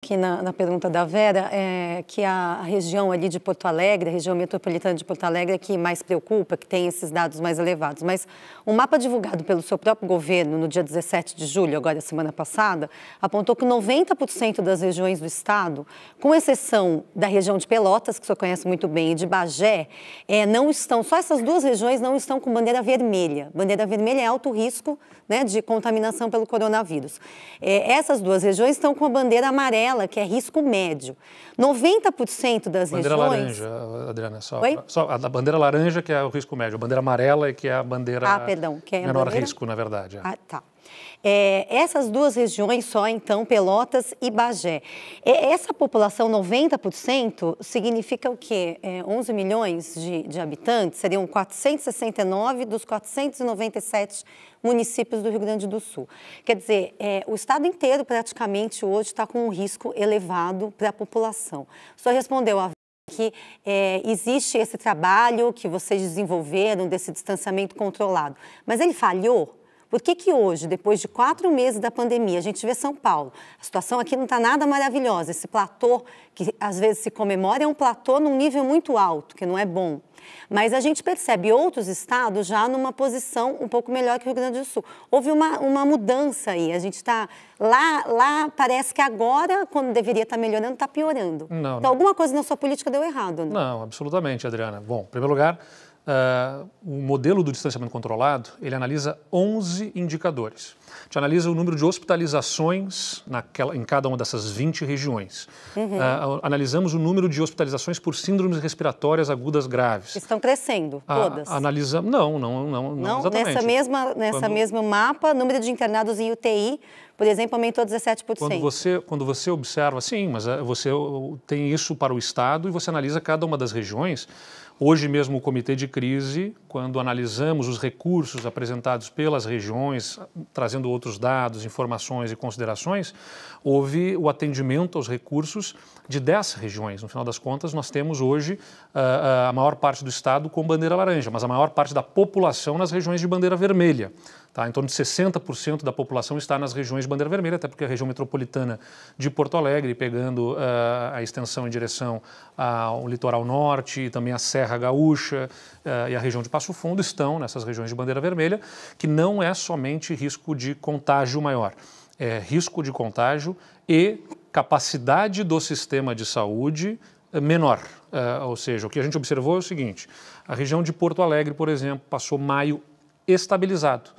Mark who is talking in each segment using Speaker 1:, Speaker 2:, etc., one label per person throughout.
Speaker 1: aqui na pergunta da Vera, que a região ali de Porto Alegre, a região metropolitana de Porto Alegre, é que mais preocupa, que tem esses dados mais elevados. Mas um mapa divulgado pelo seu próprio governo no dia 17 de julho, agora semana passada, apontou que 90% das regiões do estado, com exceção da região de Pelotas, que o senhor conhece muito bem, e de Bagé, não estão, só essas duas regiões não estão com bandeira vermelha. Bandeira vermelha é alto risco, né, de contaminação pelo coronavírus. Essas duas regiões estão com a bandeira amarela, que é risco médio. 90% das
Speaker 2: bandeira
Speaker 1: regiões...
Speaker 2: Bandeira laranja, Adriana, só a bandeira laranja que é o risco médio, a bandeira amarela é que é a bandeira
Speaker 1: que é
Speaker 2: menor
Speaker 1: bandeira...
Speaker 2: risco, na verdade.
Speaker 1: Tá. Essas duas regiões só, então, Pelotas e Bagé. Essa população, 90%, significa o quê? 11 milhões de habitantes, seriam 469 dos 497 municípios do Rio Grande do Sul. Quer dizer, o estado inteiro praticamente hoje está com um risco elevado para a população. O senhor respondeu a que existe esse trabalho que vocês desenvolveram desse distanciamento controlado, mas ele falhou? Por que hoje, depois de 4 meses da pandemia, a gente vê São Paulo, a situação aqui não está nada maravilhosa, esse platô que às vezes se comemora é um platô num nível muito alto, que não é bom. Mas a gente percebe outros estados já numa posição um pouco melhor que o Rio Grande do Sul. Houve uma mudança aí, a gente está... Lá parece que agora, quando deveria estar melhorando, está piorando. Então alguma coisa na sua política deu errado, né?
Speaker 2: Não, absolutamente, Adriana. Bom, em primeiro lugar... o modelo do distanciamento controlado, ele analisa 11 indicadores. A gente analisa o número de hospitalizações em cada uma dessas 20 regiões. Analisamos o número de hospitalizações por síndromes respiratórias agudas graves.
Speaker 1: Estão crescendo, todas?
Speaker 2: Analisamos, não exatamente.
Speaker 1: Nessa mesma mapa, número de internados em UTI, por exemplo, aumentou 17%.
Speaker 2: Quando você observa, sim, mas você tem isso para o estado e você analisa cada uma das regiões. Hoje mesmo o Comitê de Crise, quando analisamos os recursos apresentados pelas regiões, trazendo outros dados, informações e considerações, houve o atendimento aos recursos de 10 regiões. No final das contas, nós temos hoje a maior parte do estado com bandeira laranja, mas a maior parte da população nas regiões de bandeira vermelha. Tá? Em torno de 60% da população está nas regiões de bandeira vermelha, até porque a região metropolitana de Porto Alegre, pegando a extensão em direção ao litoral norte e também a Serra Gaúcha e a região de Passo Fundo, estão nessas regiões de bandeira vermelha, que não é somente risco de contágio maior, é risco de contágio e capacidade do sistema de saúde menor. Ou seja, o que a gente observou é o seguinte, a região de Porto Alegre, por exemplo, passou maio estabilizado.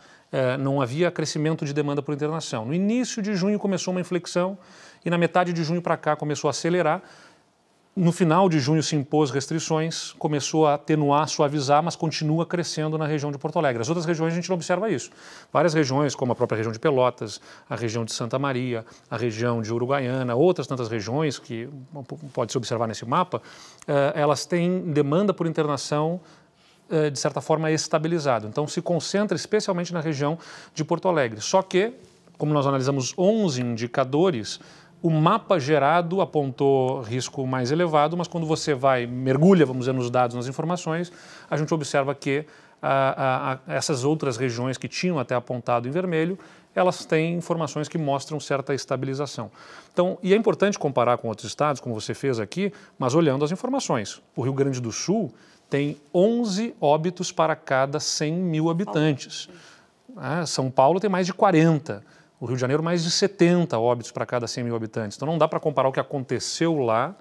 Speaker 2: Não havia crescimento de demanda por internação. No início de junho começou uma inflexão e na metade de junho para cá começou a acelerar. No final de junho se impôs restrições, começou a atenuar, suavizar, mas continua crescendo na região de Porto Alegre. As outras regiões a gente não observa isso. Várias regiões, como a própria região de Pelotas, a região de Santa Maria, a região de Uruguaiana, outras tantas regiões que pode se observar nesse mapa, elas têm demanda por internação de certa forma estabilizado. Então se concentra especialmente na região de Porto Alegre. Só que, como nós analisamos 11 indicadores, o mapa gerado apontou risco mais elevado, mas quando você mergulha, vamos dizer, nos dados, nas informações, a gente observa que essas outras regiões que tinham até apontado em vermelho, elas têm informações que mostram certa estabilização. Então, e é importante comparar com outros estados, como você fez aqui, mas olhando as informações. O Rio Grande do Sul tem 11 óbitos para cada 100 mil habitantes. São Paulo tem mais de 40. O Rio de Janeiro, mais de 70 óbitos para cada 100 mil habitantes. Então, não dá para comparar o que aconteceu lá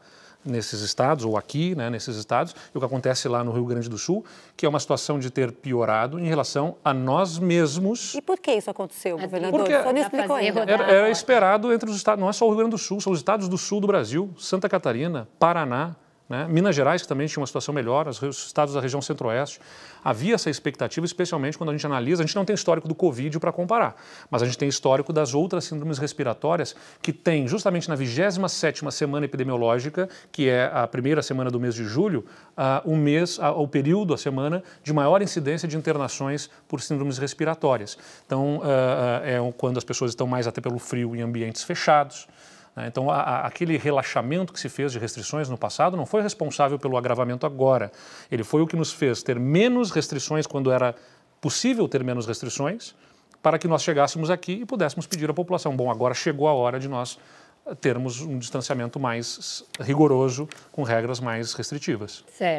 Speaker 2: nesses estados, ou aqui, né, nesses estados, e o que acontece lá no Rio Grande do Sul, que é uma situação de ter piorado em relação a nós mesmos.
Speaker 1: E por que isso aconteceu, governador?
Speaker 2: Porque
Speaker 1: Só não explicou ainda.
Speaker 2: Era esperado entre os estados, não é só o Rio Grande do Sul, são os estados do sul do Brasil, Santa Catarina, Paraná, né? Minas Gerais, que também tinha uma situação melhor, os estados da região centro-oeste. Havia essa expectativa, especialmente quando a gente analisa, a gente não tem histórico do Covid para comparar, mas a gente tem histórico das outras síndromes respiratórias que tem justamente na 27ª semana epidemiológica, que é a primeira semana do mês de julho, o período, a semana de maior incidência de internações por síndromes respiratórias. Então, quando as pessoas estão mais até pelo frio em ambientes fechados. Então, aquele relaxamento que se fez de restrições no passado não foi responsável pelo agravamento agora. Ele foi o que nos fez ter menos restrições quando era possível ter menos restrições, para que nós chegássemos aqui e pudéssemos pedir à população, bom, agora chegou a hora de nós termos um distanciamento mais rigoroso, com regras mais restritivas.
Speaker 3: Certo.